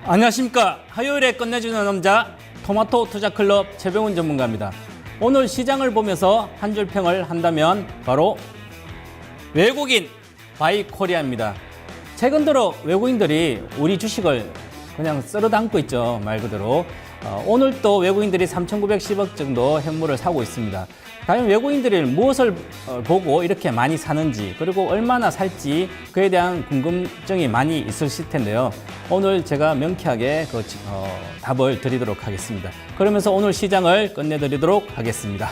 안녕하십니까. 화요일에 끝내주는 남자 토마토 투자클럽 최병훈 전문가입니다. 오늘 시장을 보면서 한 줄 평을 한다면 바로 외국인 바이 코리아입니다. 최근 들어 외국인들이 우리 주식을 그냥 쓸어 담고 있죠. 말 그대로. 오늘 또 외국인들이 3,910억 정도 현물을 사고 있습니다. 과연 외국인들이 무엇을 보고 이렇게 많이 사는지, 그리고 얼마나 살지 그에 대한 궁금증이 많이 있으실 텐데요. 오늘 제가 명쾌하게 그 답을 드리도록 하겠습니다. 그러면서 오늘 시장을 끝내드리도록 하겠습니다.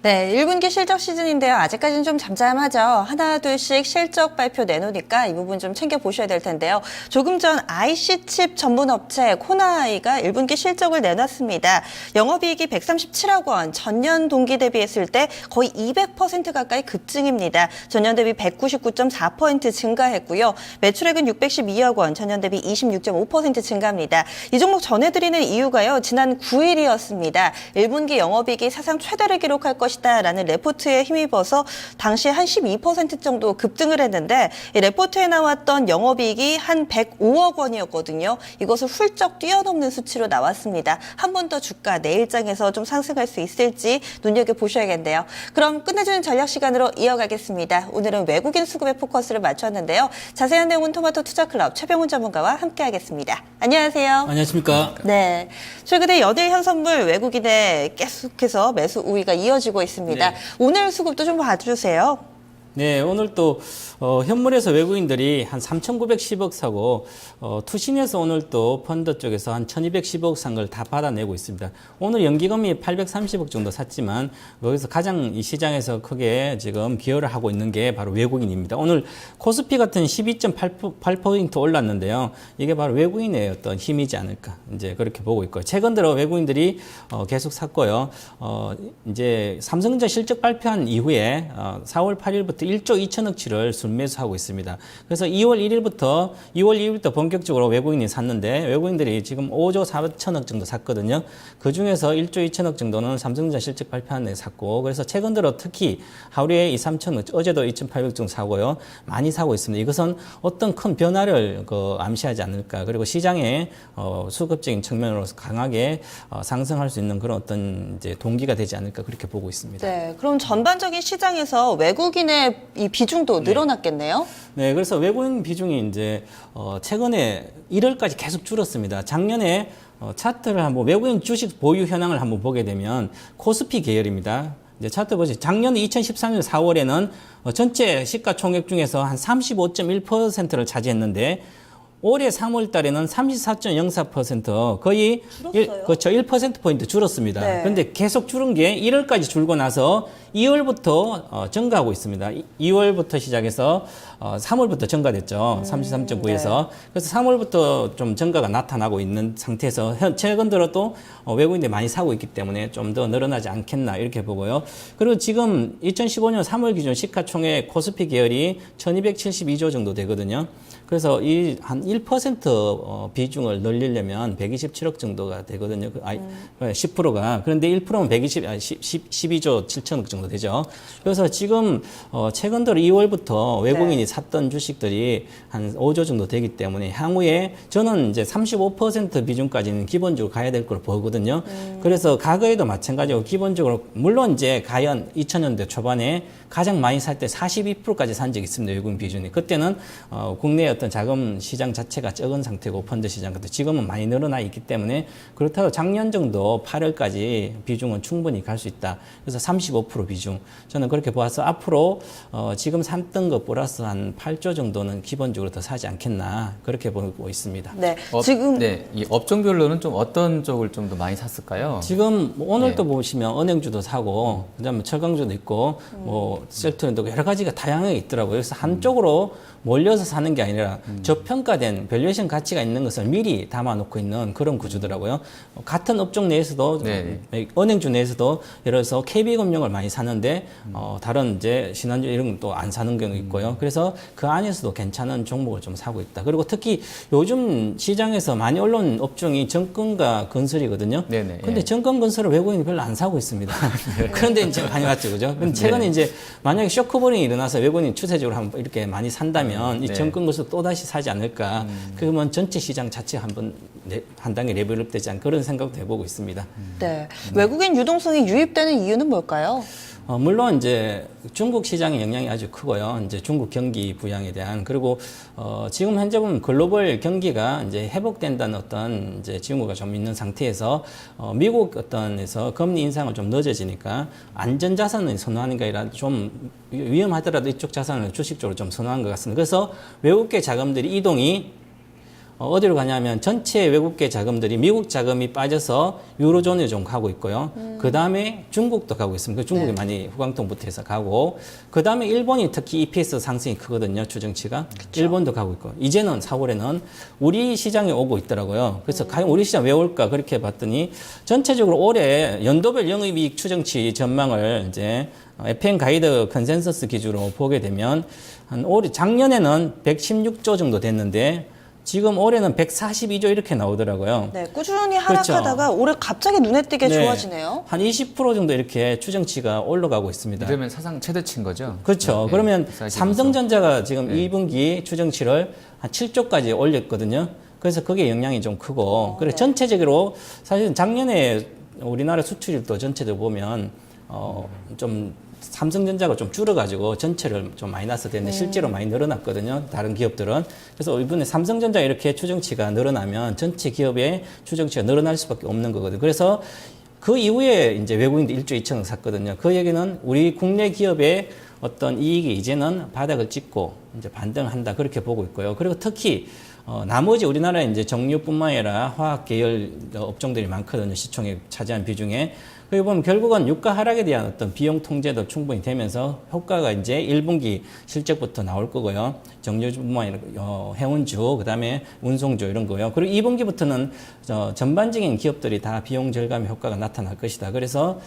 네, 1분기 실적 시즌인데요. 아직까지는 좀 잠잠하죠. 하나, 둘씩 실적 발표 내놓으니까 이 부분 좀 챙겨보셔야 될 텐데요. 조금 전 IC칩 전문 업체 코나이가 1분기 실적을 내놨습니다. 영업이익이 137억 원, 전년 동기 대비했을 때 거의 200% 가까이 급증입니다. 전년 대비 199.4% 증가했고요. 매출액은 612억 원, 전년 대비 26.5% 증가합니다. 이 종목 전해드리는 이유가요. 지난 9일이었습니다. 1분기 영업이익이 사상 최대를 기록할 것이다 라는 레포트에 힘입어서 당시 한 12% 정도 급등을 했는데 이 레포트에 나왔던 영업이익이 한 105억 원이었거든요. 이것을 훌쩍 뛰어넘는 수치로 나왔습니다. 한 번 더 주가 내일장에서 좀 상승할 수 있을지 눈여겨보셔야겠네요. 그럼 끝내주는 전략 시간으로 이어가겠습니다. 오늘은 외국인 수급에 포커스를 맞췄는데요. 자세한 내용은 토마토 투자클럽 최병훈 전문가와 함께하겠습니다. 안녕하세요. 안녕하십니까. 네, 최근에 연일 현선물 외국인의 계속해서 매수 우위가 이어지고 있습니다. 네. 오늘 수급도 좀 봐주세요. 네, 오늘 또 현물에서 외국인들이 한 3,910억 사고 투신에서 오늘 또 펀드 쪽에서 한 1,210억 산 걸 다 받아내고 있습니다. 오늘 연기금이 830억 정도 샀지만 여기서 가장 이 시장에서 크게 지금 기여를 하고 있는 게 바로 외국인입니다. 오늘 코스피 같은 12.8% 올랐는데요. 이게 바로 외국인의 어떤 힘이지 않을까 이제 그렇게 보고 있고요. 최근 들어 외국인들이 계속 샀고요. 이제 삼성전자 실적 발표한 이후에 4월 8일부터 1조 2천억치를 순매수하고 있습니다. 그래서 2월 2일부터 본격적으로 외국인이 샀는데 외국인들이 지금 5조 4천억 정도 샀거든요. 그 중에서 1조 2천억 정도는 삼성전자 실적 발표한 데 샀고, 그래서 최근 들어 특히 하루에 2, 3천억, 어제도 2,800 정도 사고요. 많이 사고 있습니다. 이것은 어떤 큰 변화를 암시하지 않을까. 그리고 시장의 수급적인 측면으로서 강하게 상승할 수 있는 그런 어떤 이제 동기가 되지 않을까 그렇게 보고 있습니다. 네, 그럼 전반적인 시장에서 외국인의 이 비중도 늘어났겠네요. 네, 그래서 외국인 비중이 이제 최근에 1월까지 계속 줄었습니다. 작년에 차트를 한번 외국인 주식 보유 현황을 한번 보게 되면 코스피 계열입니다. 이제 차트 보시 작년 2013년 4월에는 전체 시가총액 중에서 한 35.1%를 차지했는데 올해 3월 달에는 34.04% 거의 그렇죠. 1%포인트 줄었습니다. 네. 그런데 계속 줄은 게 1월까지 줄고 나서 2월부터 증가하고 있습니다. 2월부터 시작해서 3월부터 증가됐죠. 33.9에서. 네. 그래서 3월부터 좀 증가가 나타나고 있는 상태에서 최근 들어 또 외국인들이 많이 사고 있기 때문에 좀 더 늘어나지 않겠나 이렇게 보고요. 그리고 지금 2015년 3월 기준 시가총액 코스피 계열이 1272조 정도 되거든요. 그래서 이 한 1% 비중을 늘리려면 127억 정도가 되거든요. 10%가. 그런데 1%면 12조 7천억 정도 되죠. 그래서 지금 최근 들어 2월부터 외국인이 샀던 주식들이 한 5조 정도 되기 때문에 향후에 저는 이제 35% 비중까지는 기본적으로 가야 될 걸 보거든요. 그래서 과거에도 마찬가지고 기본적으로 물론 이제 가연 2000년대 초반에 가장 많이 살 때 42%까지 산 적이 있습니다. 외국인 비중이. 그때는 국내의 어떤 자금 시장 자체가 적은 상태고 펀드 시장 같은 지금은 많이 늘어나 있기 때문에 그렇다고 작년 정도 8월까지 비중은 충분히 갈 수 있다. 그래서 35% 비중. 저는 그렇게 보아서 앞으로 지금 샀던 것 플러스 한 8조 정도는 기본적으로 더 사지 않겠나 그렇게 보고 있습니다. 네. 지금 이 업종별로는 좀 어떤 쪽을 좀 더 많이 샀을까요? 지금 오늘도 보시면 은행주도 사고 그다음에 철강주도 있고 뭐 셀트랜드 여러 가지가 다양하게 있더라고요. 그래서 한쪽으로 몰려서 사는 게 아니라 저평가된 된 밸류에이션 가치가 있는 것을 미리 담아놓고 있는 그런 구조더라고요. 같은 업종 내에서도 네. 은행주 내에서도 예를 들어서 KB금융을 많이 사는데 다른 이제 신한주 이런 건 또 안 사는 경우 있고요. 그래서 그 안에서도 괜찮은 종목을 좀 사고 있다. 그리고 특히 요즘 시장에서 많이 올라온 업종이 정권과 건설이거든요. 네네. 근데 예. 정권 건설을 외국인이 별로 안 사고 있습니다. 그런데 이제 많이 왔죠, 그죠? 근데 최근에 이제 만약에 쇼크볼링이 일어나서 외국인이 추세적으로 한번 이렇게 많이 산다면 이 네. 정권 건설 또 다시 사지 않을까? 그러면 전체 시장 자체가 한번 한 단계 레벨업 되지 않을까 그런 생각도 해보고 있습니다. 네. 외국인 유동성이 유입되는 이유는 뭘까요? 물론 이제 중국 시장의 영향이 아주 크고요. 이제 중국 경기 부양에 대한 그리고 지금 현재 보면 글로벌 경기가 이제 회복된다는 어떤 이제 징후가 좀 있는 상태에서 미국 어떤에서 금리 인상을 좀 늦어지니까 안전 자산을 선호하는 게 아니라 좀 위험하더라도 이쪽 자산을 주식적으로 좀 선호한 것 같습니다. 그래서 외국계 자금들이 이동이 어디로 가냐면 전체 외국계 자금들이 미국 자금이 빠져서 유로존에 좀 가고 있고요. 그 다음에 중국도 가고 있습니다. 중국이 많이 후광통부터 해서 가고 그 다음에 일본이 특히 EPS 상승이 크거든요. 추정치가. 일본도 가고 있고 이제는 4월에는 우리 시장에 오고 있더라고요. 그래서 과연 우리 시장 왜 올까 그렇게 봤더니 전체적으로 올해 연도별 영업이익 추정치 전망을 이제 FM 가이드 컨센서스 기준으로 보게 되면 한 올해 작년에는 116조 정도 됐는데 지금 올해는 142조 이렇게 나오더라고요. 네, 꾸준히 하락하다가 올해 갑자기 눈에 띄게 네, 좋아지네요. 한 20% 정도 이렇게 추정치가 올라가고 있습니다. 이러면 사상 최대치인 거죠? 그렇죠. 네, 그러면 142 삼성전자가 지금 네. 2분기 추정치를 한 7조까지 올렸거든요. 그래서 그게 영향이 좀 크고, 그리고 네. 전체적으로 사실 작년에 우리나라 수출입도 전체적으로 보면 좀 삼성전자가 좀 줄어가지고 전체를 좀 마이너스 됐는데 실제로 많이 늘어났거든요. 다른 기업들은. 그래서 이번에 삼성전자 이렇게 추정치가 늘어나면 전체 기업의 추정치가 늘어날 수밖에 없는 거거든요. 그래서 그 이후에 이제 외국인들 1조 2천억 샀거든요. 그 얘기는 우리 국내 기업의 어떤 이익이 이제는 바닥을 찍고 이제 반등한다 그렇게 보고 있고요. 그리고 특히 나머지 우리나라에 이제 정유뿐만 아니라 화학 계열 업종들이 많거든요. 시총에 차지한 비중에. 그리고 보면 결국은 유가 하락에 대한 어떤 비용 통제도 충분히 되면서 효과가 이제 1분기 실적부터 나올 거고요. 정유뿐만 아니라 해운주, 그다음에 운송주 이런 거요. 그리고 2분기부터는 전반적인 기업들이 다 비용 절감의 효과가 나타날 것이다. 그래서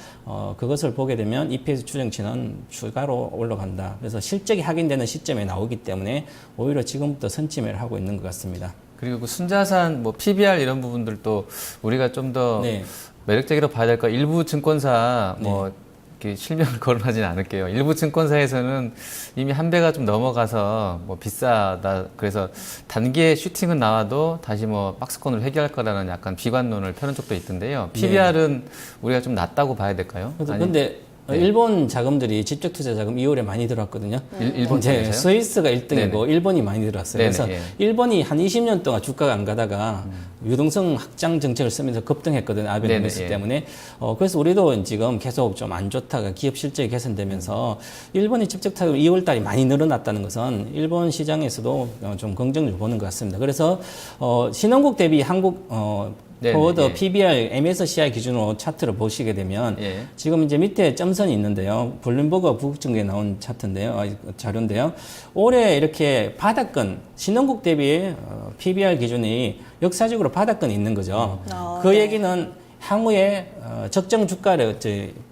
그것을 보게 되면 EPS 추정치는 추가로 올라간다. 그래서 실적이 확인되는 시점에 나오기 때문에 오히려 지금부터 선침을 하고 있는 것 같습니다. 그리고 그 순자산, 뭐 PBR 이런 부분들도 우리가 좀 더 네. 매력적으로 봐야 될까? 일부 증권사 뭐 이렇게 실명을 거론하지는 않을게요. 일부 증권사에서는 이미 한 배가 좀 넘어가서 뭐 비싸다. 그래서 단기에 슈팅은 나와도 다시 뭐 박스권으로 해결할 거라는 약간 비관론을 펴는 쪽도 있던데요. PBR은 우리가 좀 낮다고 봐야 될까요? 근데 일본 자금들이 직접 투자 자금 2월에 많이 들어왔거든요. 일본 이제 쪽에서요? 스위스가 1등이고 네네. 일본이 많이 들어왔어요. 네네, 그래서 예. 일본이 한 20년 동안 주가가 안 가다가 유동성 확장 정책을 쓰면서 급등했거든요. 아베노미스 네네, 예. 때문에. 그래서 우리도 지금 계속 좀 안 좋다가 기업 실적이 개선되면서 일본이 직접 타격 2월 달이 많이 늘어났다는 것은 일본 시장에서도 좀 긍정적으로 보는 것 같습니다. 그래서 신흥국 대비 한국 네네, 포워드 예. PBR MSCI 기준으로 차트를 보시게 되면 예. 지금 이제 밑에 점선이 있는데요. 블룸버그 부국증기에 나온 차트인데요. 자료인데요. 올해 이렇게 바닥권, 신흥국 대비 PBR 기준이 역사적으로 바닥권이 있는 거죠. 그 네. 얘기는 향후에 적정 주가를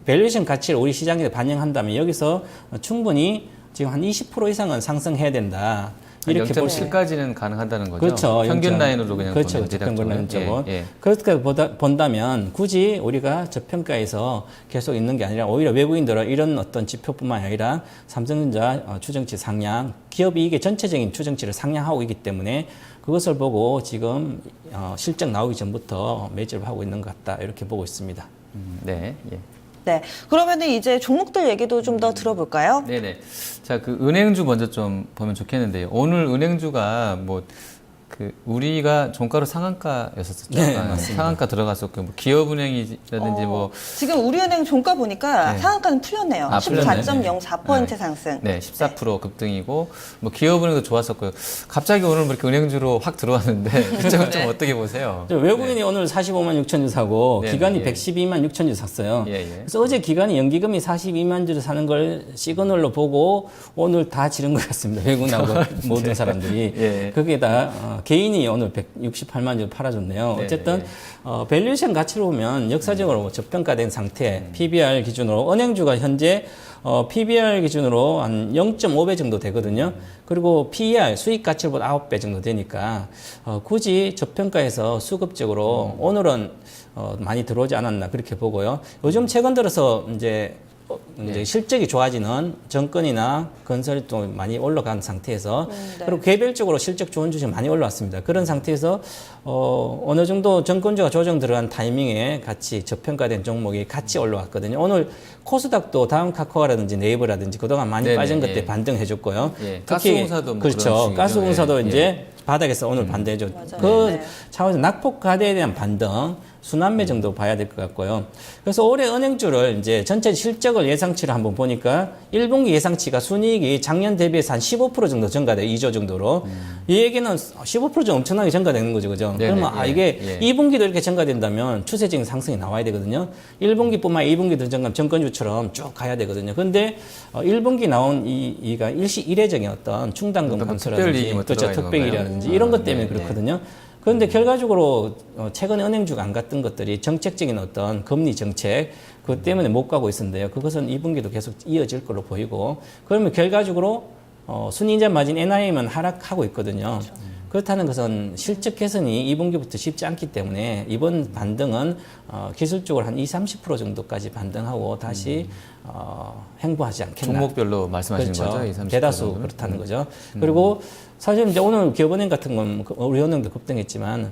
밸류에이션 가치를 우리 시장에 반영한다면 여기서 충분히 지금 한 20% 이상은 상승해야 된다. 이렇게 볼 수. 0.7까지는 가능하다는 거죠. 그렇죠. 평균 0.7. 라인으로 그냥 그렇죠. 보면 저평균 라인 쪽은. 예, 예. 그렇게 본다면 굳이 우리가 저평가에서 계속 있는 게 아니라 오히려 외국인들은 이런 어떤 지표뿐만 아니라 삼성전자 추정치 상향, 기업 이익의 전체적인 추정치를 상향하고 있기 때문에 그것을 보고 지금 실적 나오기 전부터 매집을 하고 있는 것 같다. 이렇게 보고 있습니다. 네. 예. 네. 그러면은 이제 종목들 얘기도 좀 더 들어볼까요? 네네. 자, 그 은행주 먼저 좀 보면 좋겠는데요. 오늘 은행주가 뭐, 그, 우리가 종가로 상한가였었죠. 네, 아, 맞습니다. 상한가 들어갔었고, 뭐 기업은행이라든지 뭐, 지금 우리은행 종가 보니까 네. 상한가는 풀렸네요. 아, 풀렸네. 14.04% 네. 상승. 네, 14% 급등이고, 뭐 기업은행도 좋았었고요. 갑자기 오늘 뭐 이렇게 은행주로 확 들어왔는데, 이쪽은 좀 어떻게 보세요? 외국인이 오늘 45만 6천 주 사고 네, 기관이 예. 112만 6천 주 샀어요. 예, 예. 그래서 어제 기관이 연기금이 42만 주를 사는 걸 시그널로 보고 오늘 다 지른 것 같습니다. 외국인하고 모든 사람들이. 예. 그게 다 개인이 오늘 168만 주 팔아줬네요. 네, 어쨌든 네. 밸류에이션 가치로 보면 역사적으로 저평가된 상태, PBR 기준으로 은행주가 현재 PBR 기준으로 한 0.5배 정도 되거든요. 그리고 PER 수익 가치보다 9배 정도 되니까 굳이 저평가해서 수급적으로 오늘은 많이 들어오지 않았나 그렇게 보고요. 요즘 최근 들어서 이제 실적이 좋아지는 정권이나 건설이 또 많이 올라간 상태에서 네. 그리고 개별적으로 실적 좋은 주식 많이 올라왔습니다. 그런 상태에서 어느 정도 정권주가 조정 들어간 타이밍에 같이 저평가된 종목이 같이 올라왔거든요. 오늘 코스닥도 다음 카카오라든지 네이버라든지 그동안 많이 네네, 빠진 것들 예. 반등해줬고요. 예, 특히 가스공사도 뭐 그렇죠. 그런 식이죠. 가스공사도 예, 이제 바닥에서 오늘 반대해줘. 맞아요. 그 네. 차원에서 낙폭과대에 대한 반등, 순환매 정도 봐야 될 것 같고요. 그래서 올해 은행주를 이제 전체 실적을 예상치를 한번 보니까 1분기 예상치가 순이익이 작년 대비해서 한 15% 정도 증가돼요. 2조 정도로. 이 얘기는 15% 정도 엄청나게 증가되는 거죠. 그죠? 네네, 그러면 이게 예. 2분기도 이렇게 증가된다면 추세적인 상승이 나와야 되거든요. 1분기뿐만 아니라 2분기도 증가하면 정권주처럼 쭉 가야 되거든요. 근데 1분기 나온 이가 일시이례적인 어떤 충당금 어떤 감소라든지 특별이익이 뭐 그렇죠. 들어가 있는 특별이익이라든지 건가요? 이런 것 때문에 네, 그렇거든요. 그런데 결과적으로 최근에 은행주가 안 갔던 것들이 정책적인 어떤 금리 정책 그것 때문에 못 가고 있었는데요. 그것은 2분기도 계속 이어질 걸로 보이고 그러면 결과적으로 순이자 마진 NIM은 하락하고 있거든요. 그렇다는 것은 실적 개선이 2분기부터 쉽지 않기 때문에 이번 반등은 기술적으로 한 20-30% 정도까지 반등하고 다시 행보하지 않겠나. 종목별로 말씀하시는 그렇죠. 거죠? 20, 30% 대다수 정도는? 그렇다는 거죠. 그리고 사실 이제 오늘 기업은행 같은 건 우리 은행도 급등했지만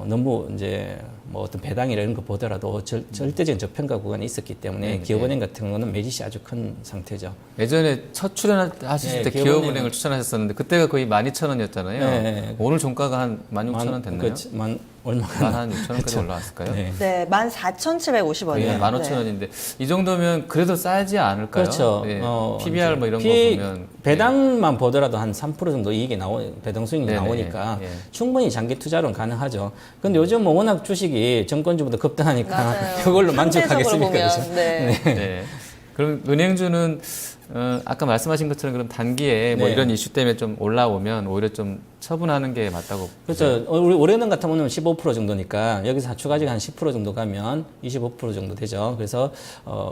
너무 이제 뭐 어떤 배당이나 이런 거 보더라도 절대적인 저평가 구간이 있었기 때문에 네, 기업은행 같은 거는 매짓이 아주 큰 상태죠. 예전에 첫 출연하실 네, 때 기업은행을 추천하셨었는데 그때가 거의 12,000원이었잖아요. 네. 오늘 종가가 한 16,000원 됐나요? 얼마가 한 6,000원까지 올라왔을까요? 네. 네, 14,750원이에요. 15,000원인데 이 정도면 그래도 싸지 않을까요? 그렇죠. 네. PBR 뭐 이런 거 보면 배당만 보더라도 한 3% 정도 이익이 배당 수익이 네네, 나오니까 예. 충분히 장기 투자로는 가능하죠. 근데 요즘 뭐 워낙 주식이 정권주보다 급등하니까 맞아요. 그걸로 상대적으로 만족하겠습니까? 보면, 그죠? 네. 네. 그럼 은행주는 아까 말씀하신 것처럼 그럼 단기에 뭐 네. 이런 이슈 때문에 좀 올라오면 오히려 좀 처분하는 게 맞다고 그렇죠. 우리 올해는 같은 경우는 15% 정도니까 여기서 추가적인 한 10% 정도 가면 25% 정도 되죠. 그래서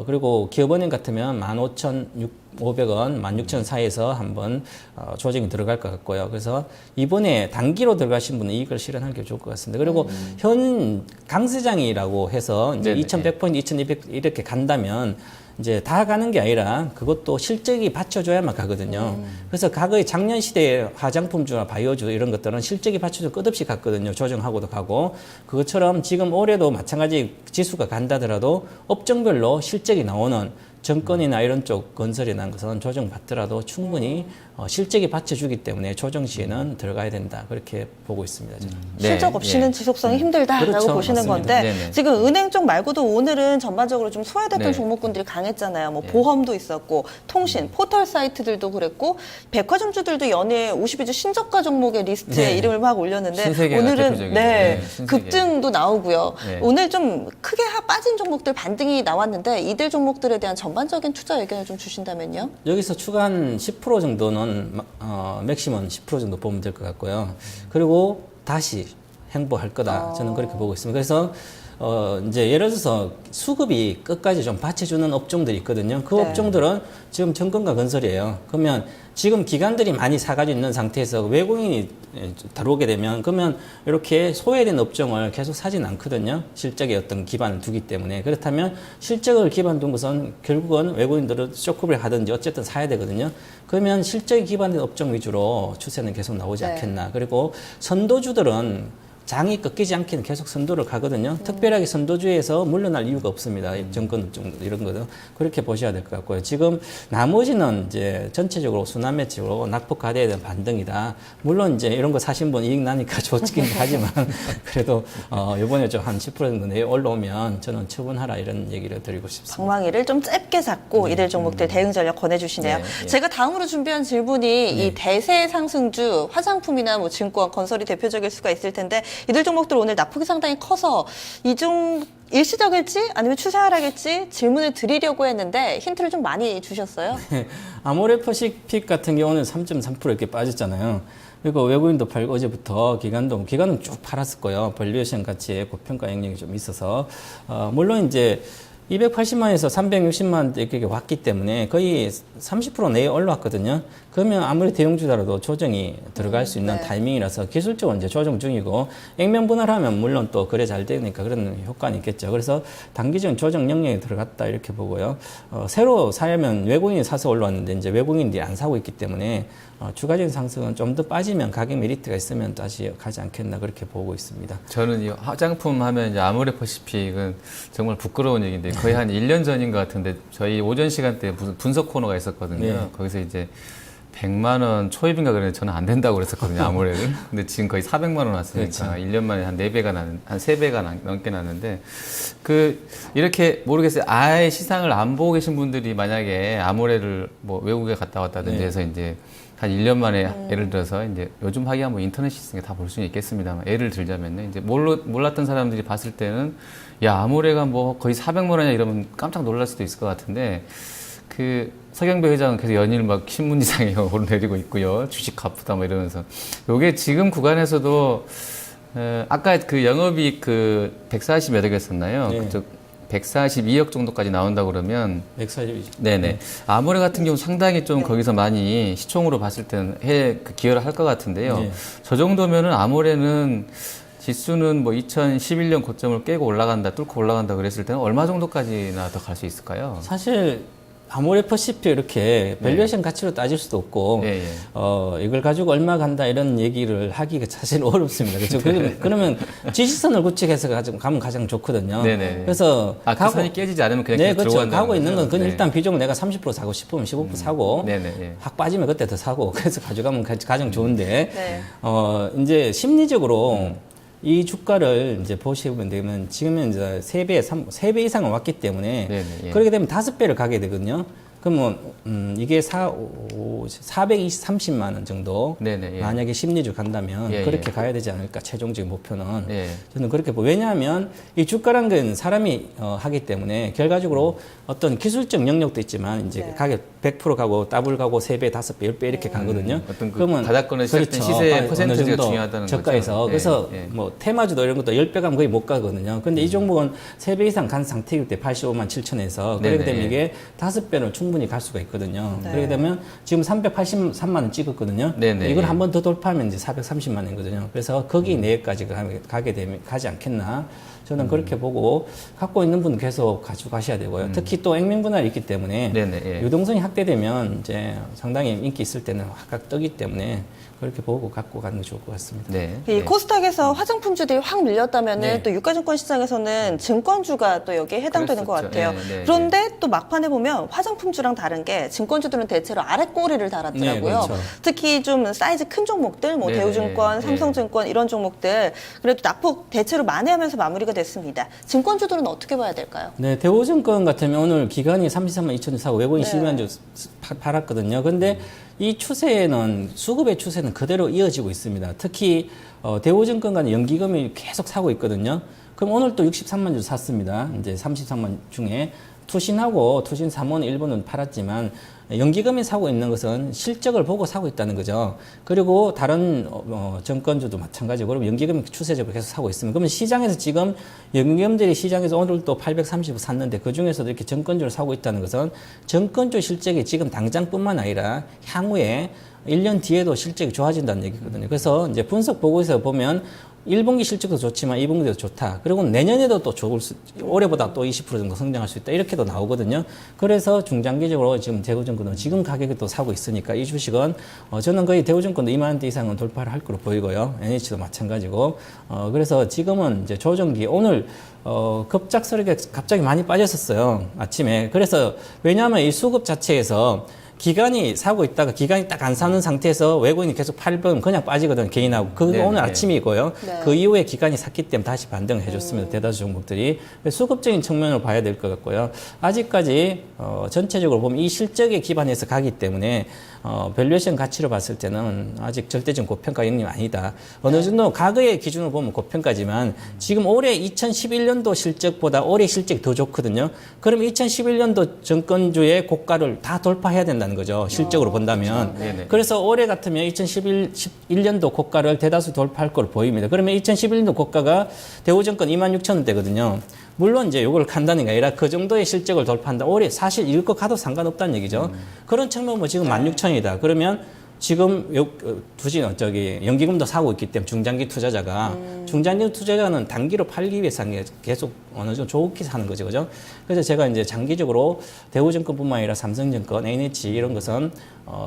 그리고 기업은행 같으면 15,500원, 16,000원 사이에서 한번 조정이 들어갈 것 같고요. 그래서 이번에 단기로 들어가신 분은 이익을 실현하는 게 좋을 것 같습니다. 그리고 현 강세장이라고 해서 이제 네네. 2,100포인트, 2,200 이렇게 간다면 이제 다 가는 게 아니라 그것도 실적이 받쳐줘야만 가거든요. 그래서 과거에 작년 시대의 화장품주나 바이오주 이런 것들은 실적이 받쳐줘 끝없이 갔거든요. 조정하고도 가고. 그것처럼 지금 올해도 마찬가지 지수가 간다더라도 업종별로 실적이 나오는 정권이나 이런 쪽 건설이나 것은 조정받더라도 충분히 실적이 받쳐주기 때문에 조정 시에는 들어가야 된다. 그렇게 보고 있습니다. 저는. 네, 실적 없이는 예. 지속성이 힘들다라고 그렇죠. 보시는 맞습니다. 건데 네네. 지금 은행 쪽 말고도 오늘은 전반적으로 좀 소외됐던 네. 종목군들이 강했잖아요. 뭐 예. 보험도 있었고 통신, 포털 사이트들도 그랬고 백화점주들도 연일 52주 신저가 종목의 리스트에 네. 이름을 막 올렸는데 신세계가 오늘은 대표적이죠. 네, 네, 신세계. 급등도 나오고요. 네. 오늘 좀 크게 빠진 종목들 반등이 나왔는데 이들 종목들에 대한 전반적인 투자 의견을 좀 주신다면요. 여기서 추가한 10% 정도는 맥시멈 10% 정도 보면 될 것 같고요. 그리고 다시 행보할 거다. 저는 그렇게 보고 있습니다. 그래서 이제 예를 들어서 수급이 끝까지 좀 받쳐주는 업종들이 있거든요. 그 네. 업종들은 지금 정권과 건설이에요. 그러면 지금 기관들이 많이 사가지고 있는 상태에서 외국인이 들어오게 되면 그러면 이렇게 소외된 업종을 계속 사진 않거든요. 실적에 어떤 기반을 두기 때문에. 그렇다면 실적을 기반 둔 것은 결국은 외국인들은 쇼크를 하든지 어쨌든 사야 되거든요. 그러면 실적에 기반된 업종 위주로 추세는 계속 나오지 네. 않겠나. 그리고 선도주들은 장이 꺾이지 않게는 계속 선도를 가거든요. 특별하게 선도주에서 물러날 이유가 없습니다. 정권 이런 거든 그렇게 보셔야 될 것 같고요. 지금 나머지는 이제 전체적으로 순환매치로 낙폭과대에 대한 반등이다. 물론 이제 이런 거 사신 분 이익 나니까 좋긴 하지만 그래도 이번에 좀 한 10% 정도 내에 올라오면 저는 처분하라 이런 얘기를 드리고 싶습니다. 방망이를 좀 짧게 잡고 이들 종목들 대응 전략 권해주시네요. 네, 예. 제가 다음으로 준비한 질문이 이 대세 상승주 화장품이나 뭐 증권, 건설이 대표적일 수가 있을 텐데 이들 종목들 오늘 낙폭이 상당히 커서 이중 일시적일지 아니면 추세 하락일지 질문을 드리려고 했는데 힌트를 좀 많이 주셨어요. 아모레퍼시픽 같은 경우는 3.3% 이렇게 빠졌잖아요. 그리고 외국인도 팔고 어제부터 기관은 쭉 팔았을 거예요. 밸류에이션 가치에 고평가 영역이 좀 있어서 물론 이제 280만에서 360만 이렇게 왔기 때문에 거의 30% 내에 올라왔거든요. 그러면 아무리 대형주더라도 조정이 들어갈 수 있는 네. 타이밍이라서 기술적으로 이제 조정 중이고 액면 분할하면 물론 또 거래 잘 되니까 그런 효과는 있겠죠. 그래서 단기적인 조정 영역에 들어갔다 이렇게 보고요. 새로 사려면 외국인이 사서 올라왔는데 이제 외국인들이 안 사고 있기 때문에 추가적인 상승은 좀 더 빠지면 가격 메리트가 있으면 다시 가지 않겠나 그렇게 보고 있습니다. 저는 이 화장품 하면 이제 아모레퍼시픽은 정말 부끄러운 얘기인데 거의 한 1년 전인 것 같은데 저희 오전 시간대에 무슨 분석 코너가 있었거든요. 네. 거기서 이제 100만 원 초입인가 그랬는데 저는 안 된다고 그랬었거든요, 아모레를. 근데 지금 거의 400만 원 왔으니까 그렇죠. 1년 만에 한 3배가 넘게 났는데 이렇게 모르겠어요. 아예 시상을 안 보고 계신 분들이 만약에 아모레를 뭐 외국에 갔다 왔다든지 네. 해서 이제 한 1년 만에 예를 들어서 이제 요즘 하기야 뭐 인터넷 있으니까 다 볼 수는 있겠습니다만 예를 들자면요. 이제 몰랐던 사람들이 봤을 때는 야, 아모레가 뭐 거의 400만 원이야 이러면 깜짝 놀랄 수도 있을 것 같은데 서경배 회장은 계속 연일 막 신문지상에 오르내리고 있고요. 주식 갚다 뭐 이러면서 요게 지금 구간에서도 아까 그 영업이익 140 몇 억이었었나요? 네. 그쪽 142억 정도까지 나온다 그러면 140이죠. 네네. 아모레 같은 경우 상당히 좀 거기서 많이 시총으로 봤을 때는 기여를 할 것 같은데요. 네. 저 정도면은 아모레는 지수는 뭐 2011년 고점을 깨고 뚫고 올라간다 그랬을 때는 얼마 정도까지나 더 갈 수 있을까요? 사실 아모레퍼시픽 이렇게 밸류에이션 가치로 따질 수도 없고 예, 예. 이걸 가지고 얼마 간다 이런 얘기를 하기가 사실 어렵습니다. 그렇죠? 그러면 지지선을 구축해서 가면 가장 좋거든요. 네네. 그래서 그 선이 깨지지 않으면 그냥 네, 계속 그렇죠. 들어간다는 가고 있는 건 거죠? 그건 네. 일단 비중을 내가 30% 사고 싶으면 15% 사고 네네. 예. 확 빠지면 그때 더 사고 그래서 가져가면 가장 좋은데 네. 이제 심리적으로 이 주가를 이제 보시면 되면 지금은 이제 3배 이상은 왔기 때문에 네네, 예. 그렇게 되면 5배를 가게 되거든요. 그러면 이게 430만 원 정도 네네, 예. 만약에 심리주 간다면 예, 그렇게 예. 가야 되지 않을까 최종적인 목표는 예. 저는 그렇게 왜냐하면 이 주가란 건 사람이 하기 때문에 결과적으로 어떤 기술적 영역도 있지만 이제 네. 가격 100% 가고 더블 가고 3배, 5배, 10배 이렇게 가거든요. 어떤 바닥권을 시작된 시세의 퍼센트가 중요하다는 저가에서 거죠. 그래서 예, 예. 뭐 테마주도 이런 것도 10배 가면 거의 못 가거든요. 근데 이 종목은 3배 이상 간 상태일 때 85만 7천에서 그렇게 네네, 되면 예. 이게 5배는 충분히 갈 수가 있거든요. 네. 그렇게 되면 지금 383만 원 찍었거든요. 네네, 이걸 예. 한 번 더 돌파하면 이제 430만 원이거든요. 그래서 거기 내까지 가지 않겠나. 저는 그렇게 보고 갖고 있는 분은 계속 가지고 가셔야 되고요. 특히 또 액면분할이 있기 때문에 네네, 예. 유동성이 확대되면 이제 상당히 인기 있을 때는 확 뜨기 때문에 그렇게 보고 갖고 가는 게 좋을 것 같습니다. 네. 이 네. 코스닥에서 화장품주들이 확 밀렸다면은 네. 또 유가증권 시장에서는 증권주가 또 여기에 해당되는 것 그랬었죠. 같아요. 네, 네, 그런데 또 막판에 보면 화장품주랑 다른 게 증권주들은 대체로 아랫꼬리를 달았더라고요. 네, 그렇죠. 특히 좀 사이즈 큰 종목들, 뭐 네, 대우증권, 네. 삼성증권 이런 종목들 그래도 낙폭 대체로 만회하면서 마무리가 됐습니다. 증권주들은 어떻게 봐야 될까요? 네, 대우증권 같으면 오늘 기간이 33만 2천 주 사고 외국인 네. 12만 주 팔았거든요. 근데 이 추세는 수급의 추세는 그대로 이어지고 있습니다. 특히 대우증권과는 연기금이 계속 사고 있거든요. 그럼 오늘 또 63만 주 샀습니다. 이제 33만 중에 투신하고 투신 3원 1번은 팔았지만 연기금이 사고 있는 것은 실적을 보고 사고 있다는 거죠. 그리고 다른 증권주도 마찬가지고 그럼 연기금이 추세적으로 계속 사고 있으면 그러면 시장에서 지금 연기금들이 시장에서 오늘 또 830을 샀는데 그중에서도 이렇게 증권주를 사고 있다는 것은 증권주 실적이 지금 당장뿐만 아니라 향후에 1년 뒤에도 실적이 좋아진다는 얘기거든요. 그래서 이제 분석 보고에서 보면 1분기 실적도 좋지만 2분기도 좋다. 그리고 내년에도 또 올해보다 또 20% 정도 성장할 수 있다. 이렇게도 나오거든요. 그래서 중장기적으로 지금 대우증권은 지금 가격에 또 사고 있으니까 이 주식은 저는 거의 대우증권도 2만 원대 이상은 돌파를 할 거로 보이고요. NH도 마찬가지고. 그래서 지금은 이제 조정기 오늘 급작스럽게 갑자기 많이 빠졌었어요. 아침에. 그래서 왜냐하면 이 수급 자체에서 기관이 사고 있다가 기관이 딱 안 사는 상태에서 외국인이 계속 팔면 그냥 빠지거든요. 개인하고. 그거 네, 오늘 네. 아침이고요. 네. 그 이후에 기관이 샀기 때문에 다시 반등을 해줬습니다. 대다수 종목들이. 수급적인 측면으로 봐야 될 것 같고요. 아직까지 전체적으로 보면 이 실적에 기반해서 가기 때문에 밸류에이션 가치로 봤을 때는 아직 절대적 고평가 영역이 아니다. 어느 정도 과거의 기준으로 보면 고평가지만 지금 올해 2011년도 실적보다 올해 실적이 더 좋거든요. 그럼 2011년도 정권주의 고가를 다 돌파해야 된다는 거죠. 실적으로 본다면. 네네. 그래서 올해 같으면 2011년도 고가를 대다수 돌파할 걸로 보입니다. 그러면 2011년도 고가가 대우증권 26,000원대거든요. 물론 이제 요걸 간다는 게 아니라 그 정도의 실적을 돌파한다. 올해 사실 읽고 가도 상관없다는 얘기죠. 그런 측면 뭐 지금 16,000이다. 그러면 지금 연기금도 사고 있기 때문에 중장기 투자자가 중장기 투자자는 단기로 팔기 위해서 계속 어느 정도 좋게 사는 거죠, 그죠? 그래서 제가 이제 장기적으로 대우증권뿐만 아니라 삼성증권, NH 이런 것은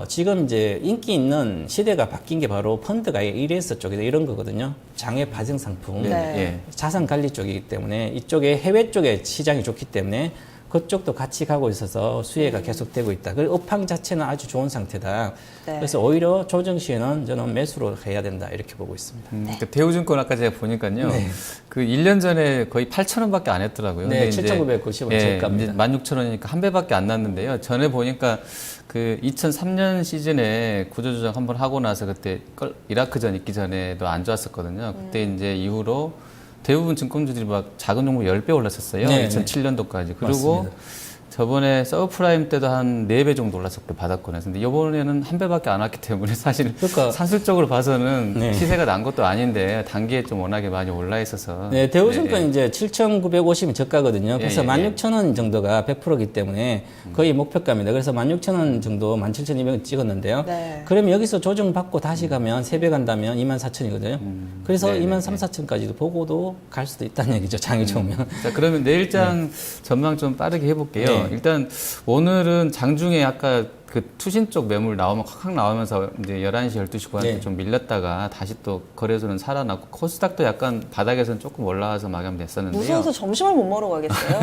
지금 이제 인기 있는 시대가 바뀐 게 바로 펀드가 ES 쪽이다 이런 거거든요. 장외 파생 상품, 네. 자산 관리 쪽이기 때문에 이쪽에 해외 쪽에 시장이 좋기 때문에. 그쪽도 같이 가고 있어서 수혜가 계속되고 있다. 그 업황 자체는 아주 좋은 상태다. 네. 그래서 오히려 조정 시에는 저는 매수로 해야 된다 이렇게 보고 있습니다. 그 대우증권 아까 제가 보니까요. 네. 그 1년 전에 거의 8,000원밖에 안 했더라고요. 네, 근데 이제 7,990원 예, 저가입니다. 이제 16,000원이니까 한 배밖에 안 났는데요. 전에 보니까 그 2003년 시즌에 구조조정 한번 하고 나서 그때 이라크전 있기 전에도 안 좋았었거든요. 그때 이제 이후로 대부분 증권주들이 막 작은 종목 10배 올랐었어요. 네, 2007년도까지. 그리고 맞습니다. 저번에 서브프라임 때도 한 4배 정도 올랐었고 받았거든요. 근데 이번에는 한 배밖에 안 왔기 때문에 사실 그러니까 산술적으로 봐서는 네. 시세가 난 것도 아닌데 단기에 좀 워낙에 많이 올라 있어서 네, 대우증권 이제 7,950이 저가거든요. 그래서 예, 예. 16,000원 정도가 100%이기 때문에 거의 목표가입니다. 그래서 16,000원 정도 17,200원 찍었는데요. 네. 그러면 여기서 조정받고 다시 가면 3배 간다면 24,000이거든요. 그래서 네, 네, 24,000까지도 보고도 갈 수도 있다는 얘기죠. 장이 좋으면. 자, 그러면 내일장 전망 좀 빠르게 해볼게요. 네. 일단 오늘은 장중에 아까 그 투신 쪽 매물 나오면 확 나오면서 이제 11시, 12시 구간에 네. 좀 밀렸다가 다시 또 거래소는 살아났고 코스닥도 약간 바닥에서는 조금 올라와서 마감됐었는데요. 무서워서 점심을 못 먹으러 가겠어요.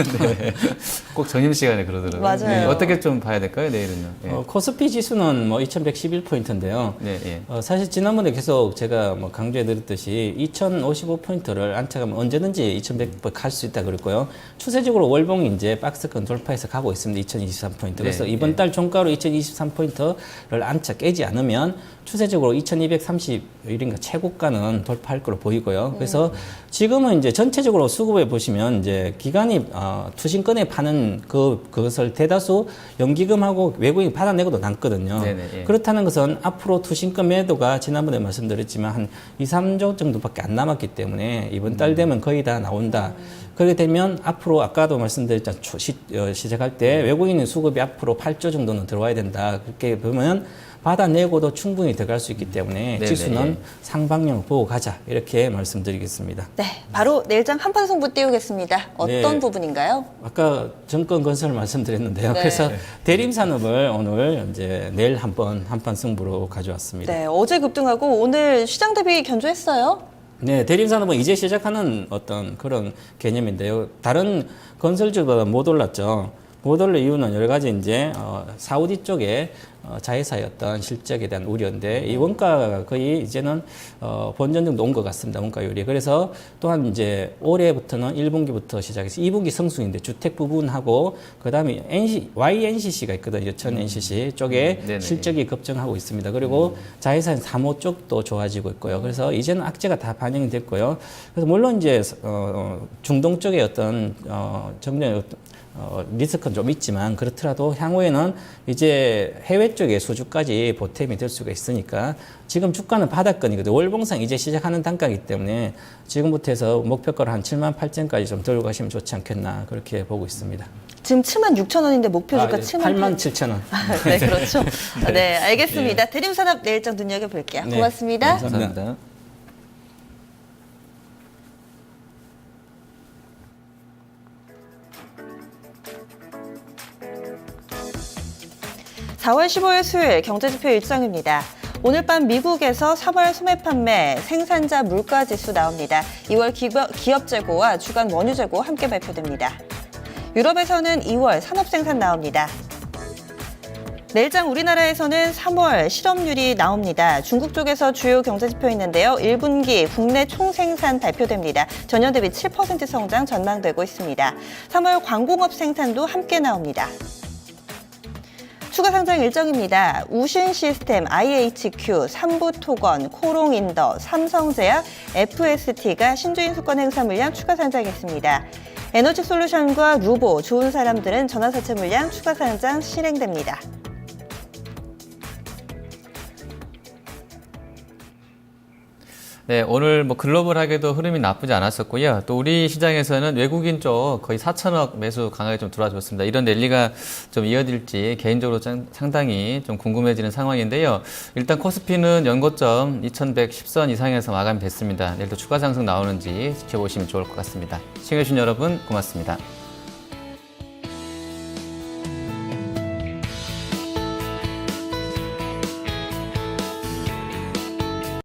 꼭 점심시간에 그러더라고요. 맞아요. 어떻게 좀 봐야 될까요, 내일은요? 예. 코스피 지수는 뭐 2111포인트인데요. 네, 예. 사실 지난번에 계속 제가 뭐 강조해 드렸듯이 2055포인트를 안착하면 언제든지 2100포인트 갈 수 있다 그랬고요. 추세적으로 월봉이 이제 박스권 돌파해서 가고 있습니다. 2023포인트. 그래서 네, 이번 달 종가로 2023포인트를 안착 깨지 않으면 추세적으로 2230일인가 최고가는 돌파할 걸로 보이고요. 그래서 지금은 이제 전체적으로 수급에 보시면 이제 기관이 투신권에 파는 그것을 대다수 연기금하고 외국인이 받아내고도 남거든요. 네네, 예. 그렇다는 것은 앞으로 투신권 매도가 지난번에 말씀드렸지만 한 2, 3조 정도밖에 안 남았기 때문에 이번 달 되면 거의 다 나온다. 그렇게 되면 앞으로 아까도 말씀드렸잖아요. 시작할 때 외국인 수급이 앞으로 8조 정도는 들어와야 된다. 그렇게 보면 받아내고도 충분히 들어갈 수 있기 때문에 네네, 지수는 예. 상방향 보고 가자. 이렇게 말씀드리겠습니다. 네, 바로 내일장 한판 승부 띄우겠습니다. 어떤 네. 부분인가요? 아까 정권건설 말씀드렸는데요. 네. 그래서 대림산업을 오늘 이제 내일 한판 승부로 가져왔습니다. 네, 어제 급등하고 오늘 시장 대비 견조했어요. 네, 대림산업은 이제 시작하는 어떤 그런 개념인데요. 다른 건설주보다 못 올랐죠. 못 올릴 이유는 여러 가지 이제 사우디 쪽에 자회사의 어떤 실적에 대한 우려인데 이 원가가 거의 이제는 본전 정도 온 것 같습니다. 원가율이. 그래서 또한 이제 올해부터는 1분기부터 시작해서 2분기 성수기인데 주택 부분하고 그다음에 YNCC가 있거든요. 천 NCC 쪽에 네네. 실적이 급증하고 있습니다. 그리고 자회사인 사모 쪽도 좋아지고 있고요. 그래서 이제는 악재가 다 반영이 됐고요. 그래서 물론 이제 중동 쪽에 어떤 정전의 리스크는 좀 있지만 그렇더라도 향후에는 이제 해외 쪽에 수주까지 보탬이 될 수가 있으니까 지금 주가는 바닥권이거든요. 월봉상 이제 시작하는 단가이기 때문에 지금부터 해서 목표가를 한 78,000까지 좀 들고 가시면 좋지 않겠나 그렇게 보고 있습니다. 지금 76,000원인데 목표 주가 87,000원. 네, 그렇죠. 네, 알겠습니다. 대림산업 내일장 눈여겨볼게요. 네, 고맙습니다. 감사합니다. 4월 15일 수요일 경제지표 일정입니다. 오늘 밤 미국에서 3월 소매 판매 생산자 물가지수 나옵니다. 2월 기업 재고와 주간 원유 재고 함께 발표됩니다. 유럽에서는 2월 산업생산 나옵니다. 내일장 우리나라에서는 3월 실업률이 나옵니다. 중국 쪽에서 주요 경제지표 있는데요. 1분기 국내 총생산 발표됩니다. 전년 대비 7% 성장 전망되고 있습니다. 3월 광공업 생산도 함께 나옵니다. 추가 상장 일정입니다. 우신 시스템, IHQ, 삼부토건, 코롱인더, 삼성제약, FST가 신주인 수권 행사 물량 추가 상장했습니다. 에너지솔루션과 루보, 좋은 사람들은 전화사채 물량 추가 상장 실행됩니다. 네, 오늘 뭐 글로벌하게도 흐름이 나쁘지 않았었고요. 또 우리 시장에서는 외국인 쪽 거의 4천억 매수 강하게 좀 들어와줬습니다. 이런 랠리가 좀 이어질지 개인적으로 상당히 좀 궁금해지는 상황인데요. 일단 코스피는 연고점 2110선 이상에서 마감이 됐습니다. 내일도 추가 상승 나오는지 지켜보시면 좋을 것 같습니다. 시청해주신 여러분 고맙습니다.